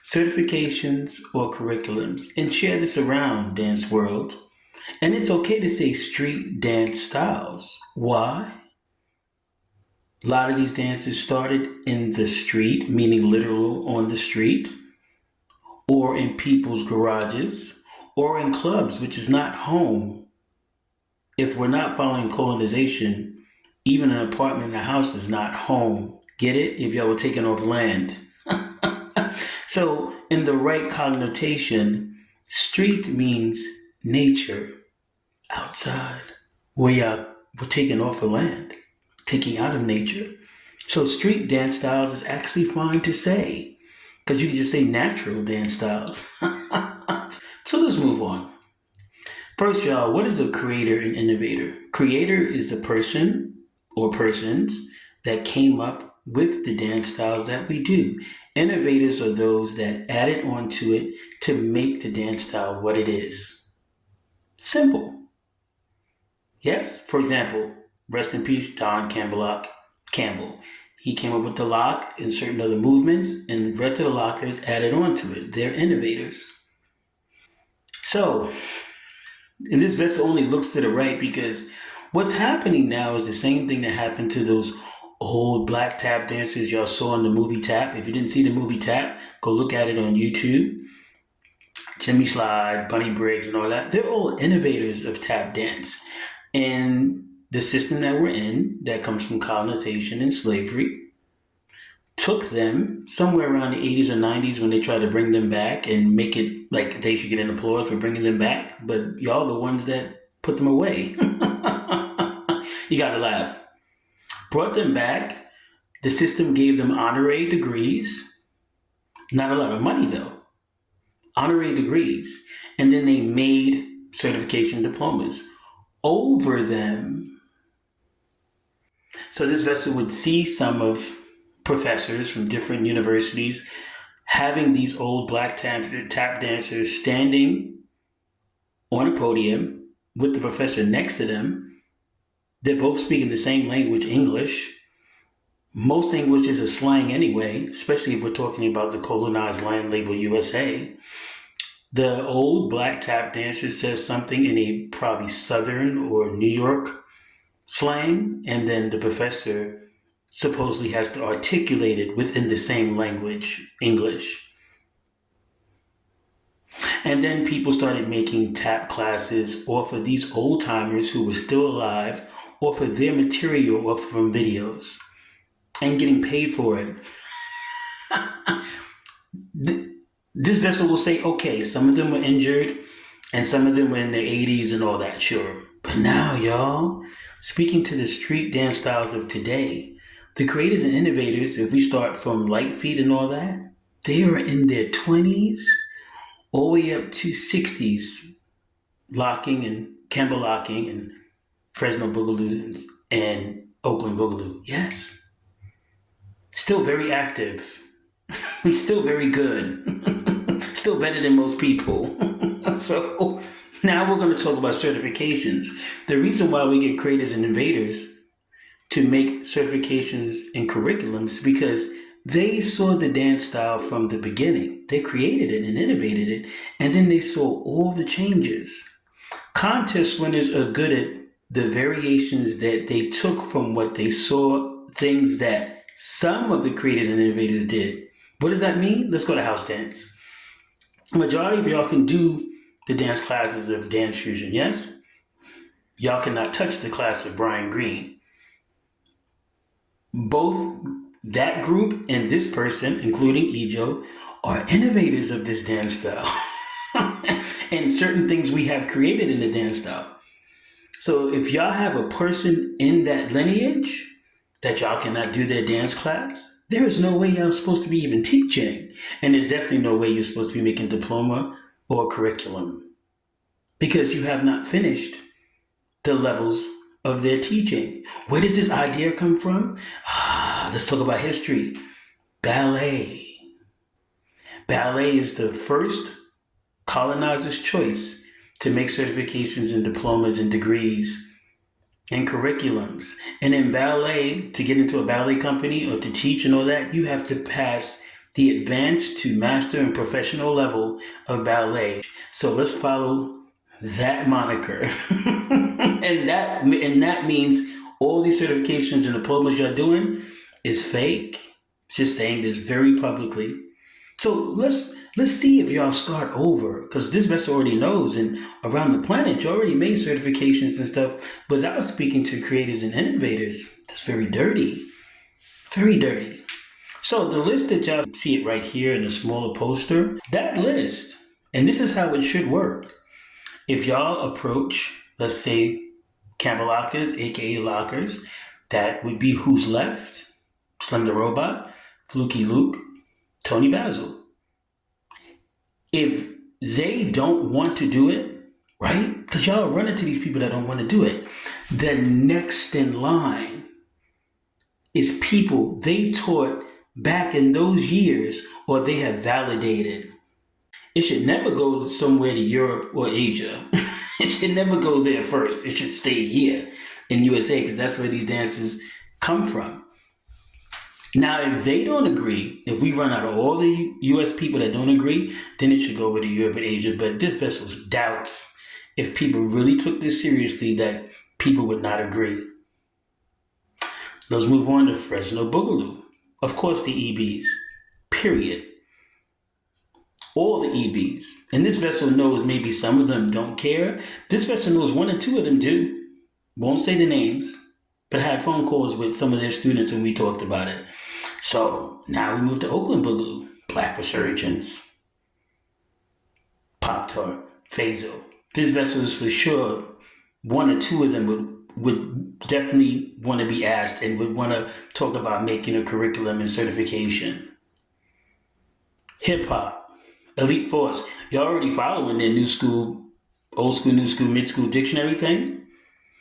Certifications or curriculums, and share this around dance world. And it's okay to say street dance styles. Why? A lot of these dances started in the street, meaning literal on the street, or in people's garages, or in clubs, which is not home. If we're not following colonization, even an apartment in a house is not home. Get it? If y'all were taking off land. So, in the right connotation, street means nature, outside, where y'all were taking off of land, taking out of nature. So, street dance styles is actually fine to say, because you can just say natural dance styles. So, let's move on. First, y'all, what is a creator and innovator? Creator is the person or persons that came up with the dance styles that we do. Innovators are those that added onto it to make the dance style what it is. Simple. Yes? For example, rest in peace, Don Campbell. He came up with the lock and certain other movements, and the rest of the lockers added onto it. They're innovators. So, and this vessel only looks to the right because what's happening now is the same thing that happened to those old black tap dancers y'all saw in the movie Tap. If you didn't see the movie Tap, go look at it on YouTube. Jimmy Slide, Bunny Briggs, and all that. They're all innovators of tap dance. And the system that we're in, that comes from colonization and slavery, took them somewhere around the 80s or 90s when they tried to bring them back and make it like they should get an applause for bringing them back. But y'all the ones that put them away. You gotta laugh. Brought them back. The system gave them honorary degrees. Not a lot of money though. Honorary degrees. And then they made certification diplomas over them. So this vessel would see some of professors from different universities having these old black tap dancers standing on a podium with the professor next to them. They're both speaking the same language, English. Most English is a slang anyway, especially if we're talking about the colonized land label USA. The old black tap dancer says something in a probably Southern or New York slang, and then the professor supposedly has to articulate it within the same language, English. And then people started making tap classes off of these old timers who were still alive, off of their material, off from videos, and getting paid for it. This vessel will say, okay, some of them were injured and some of them were in their 80s and all that, sure. But now, y'all, speaking to the street dance styles of today, the creators and innovators, if we start from light feet and all that, they are in their 20s all the way up to 60s, locking and Campbell locking and Fresno Boogaloo and Oakland Boogaloo. Yes. Still very active. Still very good. Still better than most people. So now we're going to talk about certifications. The reason why we get creators and innovators to make certifications and curriculums is because they saw the dance style from the beginning. They created it and innovated it, and then they saw all the changes. Contest winners are good at the variations that they took from what they saw, things that some of the creators and innovators did. What does that mean? Let's go to house dance. Majority of y'all can do the dance classes of dance fusion, yes? Y'all cannot touch the class of Brian Green. Both that group and this person, including Ejo, are innovators of this dance style. And certain things we have created in the dance style. So if y'all have a person in that lineage that y'all cannot do their dance class, there is no way y'all supposed to be even teaching. And there's definitely no way you're supposed to be making diploma or curriculum because you have not finished the levels of their teaching. Where does this idea come from? Let's talk about history. Ballet. Ballet is the first colonizer's choice to make certifications and diplomas and degrees and curriculums. And in ballet, to get into a ballet company or to teach and all that, you have to pass the advanced to master and professional level of ballet. So let's follow that moniker. and that means all these certifications and diplomas you're doing is fake. Just saying this very publicly. So let's see if y'all start over, because this vessel already knows, and around the planet you already made certifications and stuff without speaking to creators and innovators. That's very dirty. Very dirty. So the list that y'all see it right here in the smaller poster, that list, and this is how it should work. If y'all approach, let's say, Campbell Lockers, aka Lockers, that would be Who's Left, Slim the Robot, Fluky Luke, Tony Basil. If they don't want to do it, right? Because y'all run into these people that don't want to do it. The next in line is people they taught back in those years, or they have validated. It should never go somewhere to Europe or Asia. It should never go there first. It should stay here in USA, because that's where these dances come from. Now, if they don't agree, if we run out of all the US people that don't agree, then it should go over to Europe and Asia. But this vessel doubts if people really took this seriously that people would not agree. Let's move on to Fresno Boogaloo. Of course, the EBs. Period. All the EBs. And this vessel knows maybe some of them don't care. This vessel knows one or two of them do. Won't say the names, but I had phone calls with some of their students and we talked about it. So now we move to Oakland Boogaloo. Black Resurgence. Pop-Tart. Phaso. This vessel is for sure one or two of them would definitely want to be asked and would want to talk about making a curriculum and certification. Hip-hop, Elite Force. You're already following their new school, old school, new school, mid-school dictionary thing.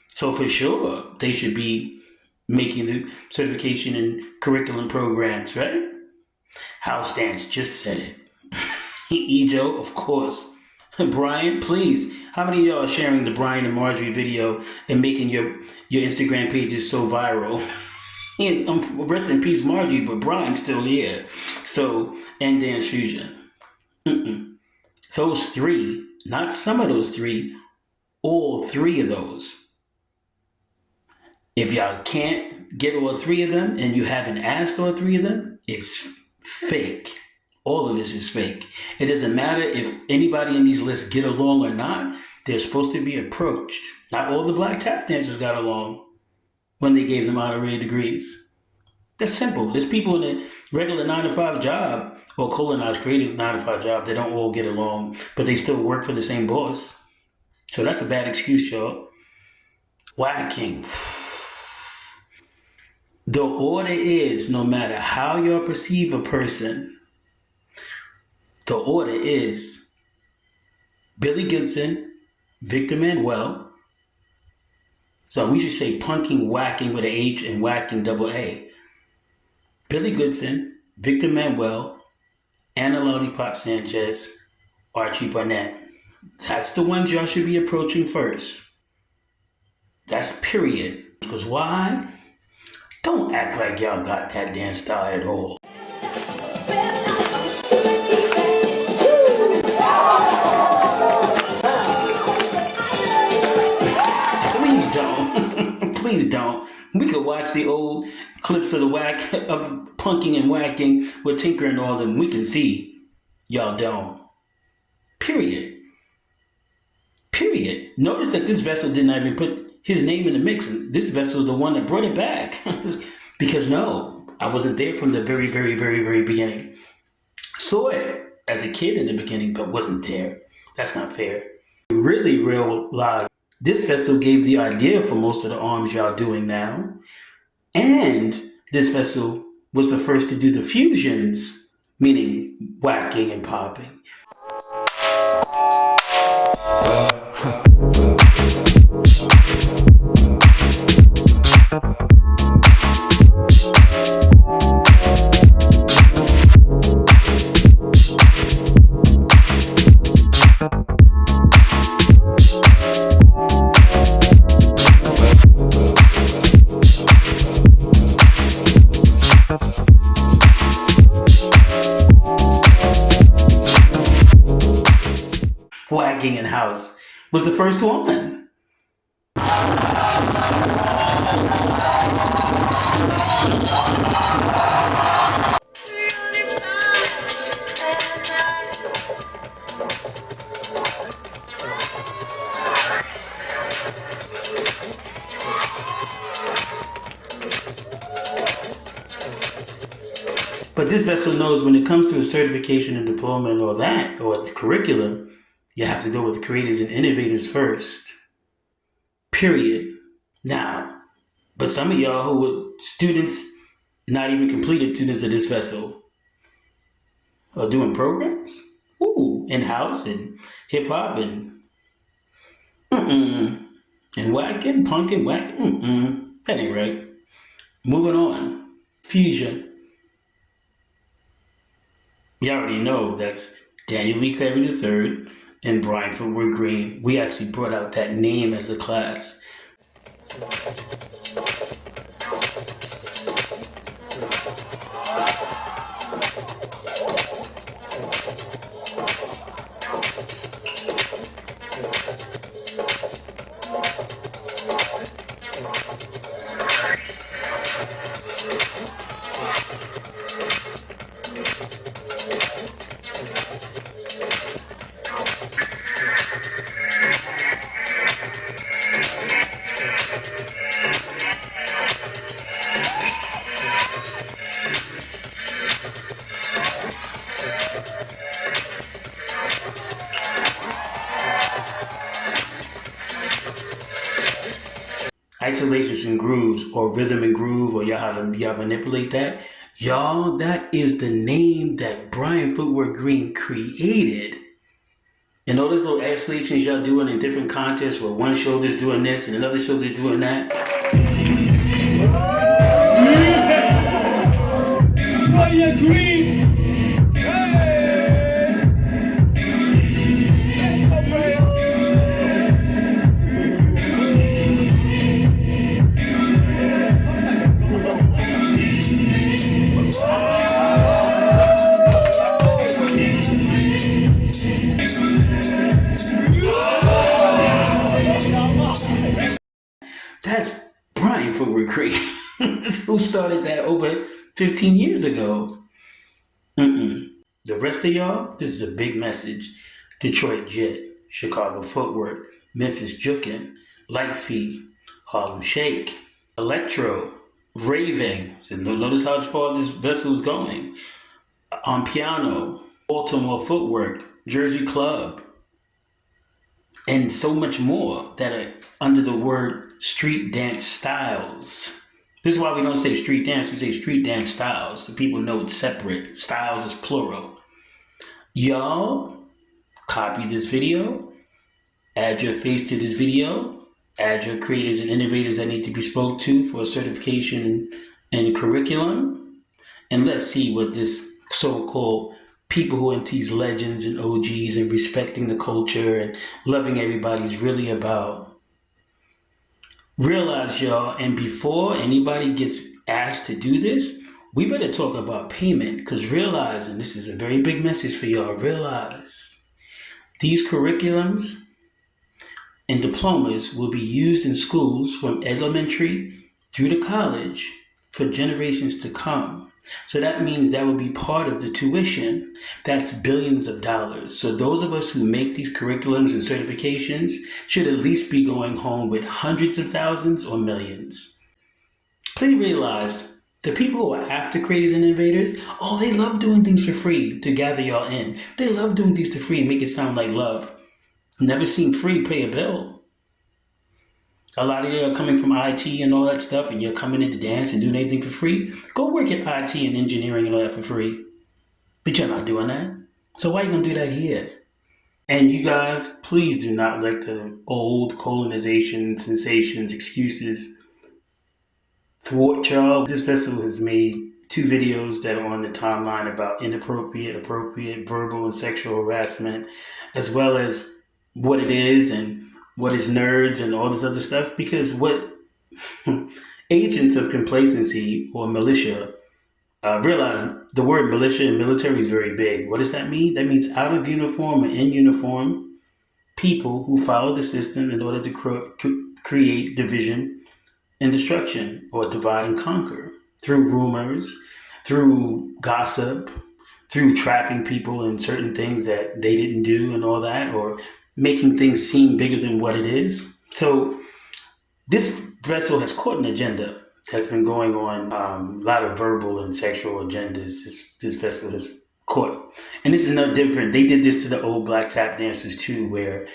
So for sure, they should be making the certification and curriculum programs, right? House Dance, just said it. Ejo, of course. Brian, please. How many of y'all are sharing the Brian and Marjorie video and making your Instagram pages so viral? And rest in peace, Marjorie, but Brian's still here. So, and Dance Fusion. Those three, not some of those three, all three of those. If y'all can't get all three of them and you haven't asked all three of them, it's fake. All of this is fake. It doesn't matter if anybody in these lists get along or not. They're supposed to be approached. Not all the black tap dancers got along when they gave them honorary degrees. That's simple. There's people in a regular 9-to-5 job or colonized creative 9-to-5 job that don't all get along, but they still work for the same boss. So that's a bad excuse, y'all. Whacking. The order is, no matter how you perceive a person, the order is Billy Gibson, Victor Manuel. So we should say punking, whacking with an H and whacking double A. Billy Goodson, Victor Manuel, Anna Lollipop Sanchez, Archie Barnett. That's the ones y'all should be approaching first. That's period. Because why? Don't act like y'all got that dance style at all. Please don't. Please don't. We could watch the old clips of the whack of punking and whacking with Tinker and all them. We can see y'all don't. Period. Period. Notice that this vessel did not even put his name in the mix. And this vessel is the one that brought it back. Because no, I wasn't there from the very, very, very, very beginning. Saw it as a kid in the beginning, but wasn't there. That's not fair. Really realized this vessel gave the idea for most of the arms y'all doing now. And this vessel was the first to do the fusions, meaning whacking and popping. wagging in house was the first one. But this vessel knows when it comes to a certification and diploma and all that, or curriculum, you have to go with creators and innovators first. Period. Now, but some of y'all who were students, not even completed students of this vessel, are doing programs. Ooh, in house and hip hop and and whacking, punking, whacking. That ain't right. Moving on. Fusion. You already know that's Daniel Lee Clary III and Brian Footwork Green. We actually brought out that name as a class. Isolations and grooves, or rhythm and groove, or y'all manipulate that. Y'all, that is the name that Brian Footwork Green created. And all those little oscillations y'all doing in different contests where one shoulder's doing this and another shoulder's doing that. Brian Green! That's Brian Footwork Green, who started that over 15 years ago. The rest of y'all, this is a big message. Detroit Jet, Chicago Footwork, Memphis Jukin, Light Feet, Harlem Shake, Electro, Raving. So notice how far this vessel is going. On piano, Baltimore Footwork, Jersey Club, and so much more that are under the word street dance styles. This is why we don't say street dance, we say street dance styles, so people know it's separate. Styles is plural. Y'all copy this video, add your face to this video, add your creators and innovators that need to be spoke to for a certification and curriculum, and let's see what this so-called people who are into these legends and OGs and respecting the culture and loving everybody is really about. Realize, y'all, and before anybody gets asked to do this, we better talk about payment, because realize, and this is a very big message for y'all, realize these curriculums and diplomas will be used in schools from elementary through to college for generations to come. So that means that will be part of the tuition. That's billions of dollars. So those of us who make these curriculums and certifications should at least be going home with hundreds of thousands or millions. Please realize the people who are after creators and innovators, oh, they love doing things for free to gather y'all in. They love doing things for free and make it sound like love. Never seen free pay a bill. A lot of you are coming from IT and all that stuff, and you're coming into dance and doing anything for free. Go work at IT and engineering and all that for free. But you're not doing that. So why are you going to do that here? And you guys, please do not let the old colonization sensations, excuses thwart y'all. This vessel has made 2 videos that are on the timeline about inappropriate, appropriate, verbal, and sexual harassment, as well as what it is and what is nerds and all this other stuff, because what agents of complacency or militia realize the word militia and military is very big. What does that mean? That means out of uniform or in uniform, people who follow the system in order to create division and destruction, or divide and conquer, through rumors, through gossip, through trapping people in certain things that they didn't do and all that, or making things seem bigger than what it is. So this vessel has caught an agenda that's been going on, a lot of verbal and sexual agendas. This vessel has caught. And this is no different. They did this to the old black tap dancers too, where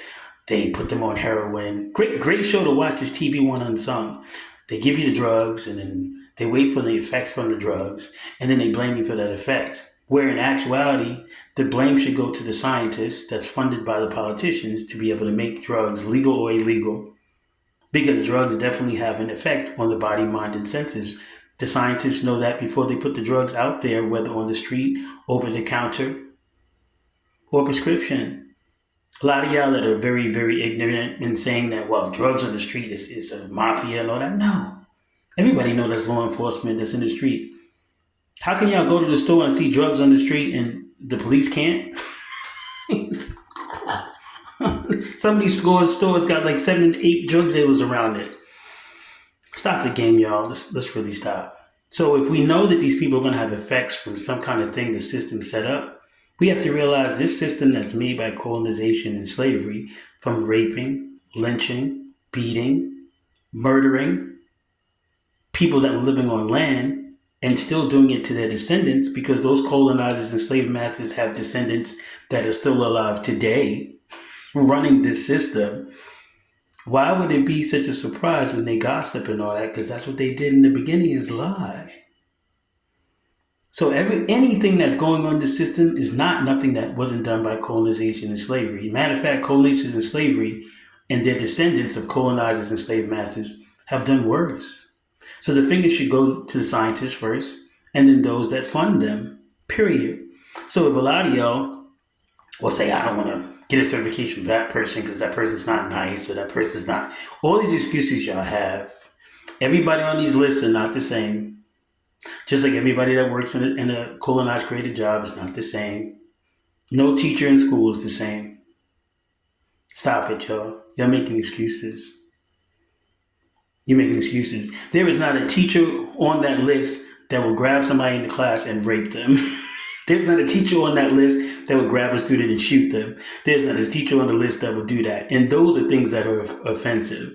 they put them on heroin. Great show to watch is TV One Unsung. They give you the drugs and then they wait for the effects from the drugs, and then they blame you for that effect. Where in actuality, the blame should go to the scientists that's funded by the politicians to be able to make drugs legal or illegal. Because drugs definitely have an effect on the body, mind, and senses. The scientists know that before they put the drugs out there, whether on the street, over the counter, or prescription. A lot of y'all that are very, very ignorant in saying that, well, drugs on the street is a mafia and all that. No. Everybody knows that's law enforcement that's in the street. How can y'all go to the store and see drugs on the street and the police can't? Some of these stores got like 7 and 8 drug dealers around it. Stop the game, y'all. Let's really stop. So if we know that these people are going to have effects from some kind of thing the system set up, we have to realize this system that's made by colonization and slavery, from raping, lynching, beating, murdering people that were living on land, and still doing it to their descendants, because those colonizers and slave masters have descendants that are still alive today running this system. Why would it be such a surprise when they gossip and all that? Because that's what they did in the beginning, is lie. So anything that's going on in the system is not nothing that wasn't done by colonization and slavery. Matter of fact, colonization and slavery and their descendants of colonizers and slave masters have done worse. So the finger should go to the scientists first, and then those that fund them, period. So if a lot of y'all will say, I don't want to get a certification for that person because that person's not nice, or that person's not. All these excuses y'all have. Everybody on these lists are not the same. Just like everybody that works in a colonized created job is not the same. No teacher in school is the same. Stop it, y'all. Y'all making excuses. You're making excuses. There is not a teacher on that list that will grab somebody in the class and rape them. There's not a teacher on that list that would grab a student and shoot them. There's not a teacher on the list that would do that. And those are things that are offensive.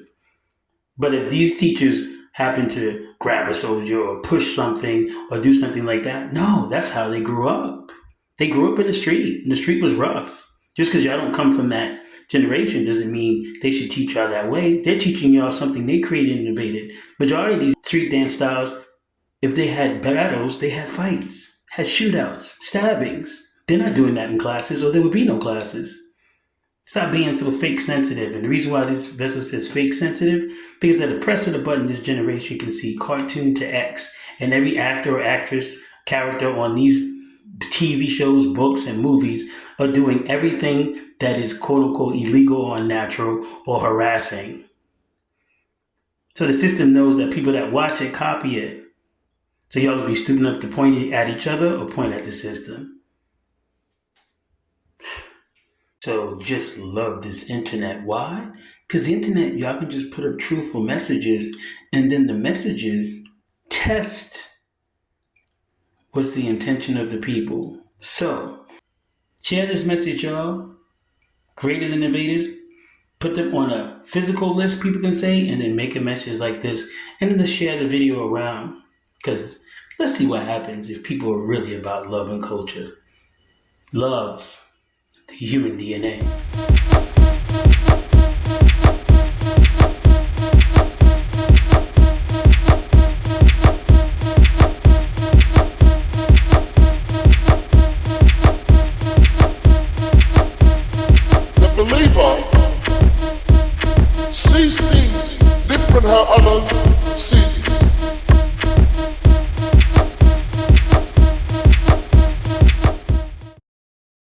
But if these teachers happen to grab a soldier or push something or do something like that, no, that's how they grew up. They grew up in the street, and the street was rough. Just because y'all don't come from that generation doesn't mean they should teach y'all that way. They're teaching y'all something they created and innovated. Majority of these street dance styles, if they had battles, they had fights, had shootouts, stabbings. They're not doing that in classes, or there would be no classes. Stop being so fake sensitive. And the reason why this vessel says fake sensitive, because at the press of the button, this generation can see cartoon to X, and every actor or actress, character on these TV shows, books, and movies are doing everything that is quote-unquote illegal or unnatural or harassing. So the system knows that people that watch it copy it. So y'all will be stupid enough to point it at each other or point at the system. So just love this internet. Why? Because the internet, y'all can just put up truthful messages, and then the messages test what's the intention of the people. So share this message, y'all. Greater than innovators. Put them on a physical list, people can say, and then make a message like this, and then share the video around. Because let's see what happens if people are really about love and culture. Love, the human DNA. Believer sees things different how others see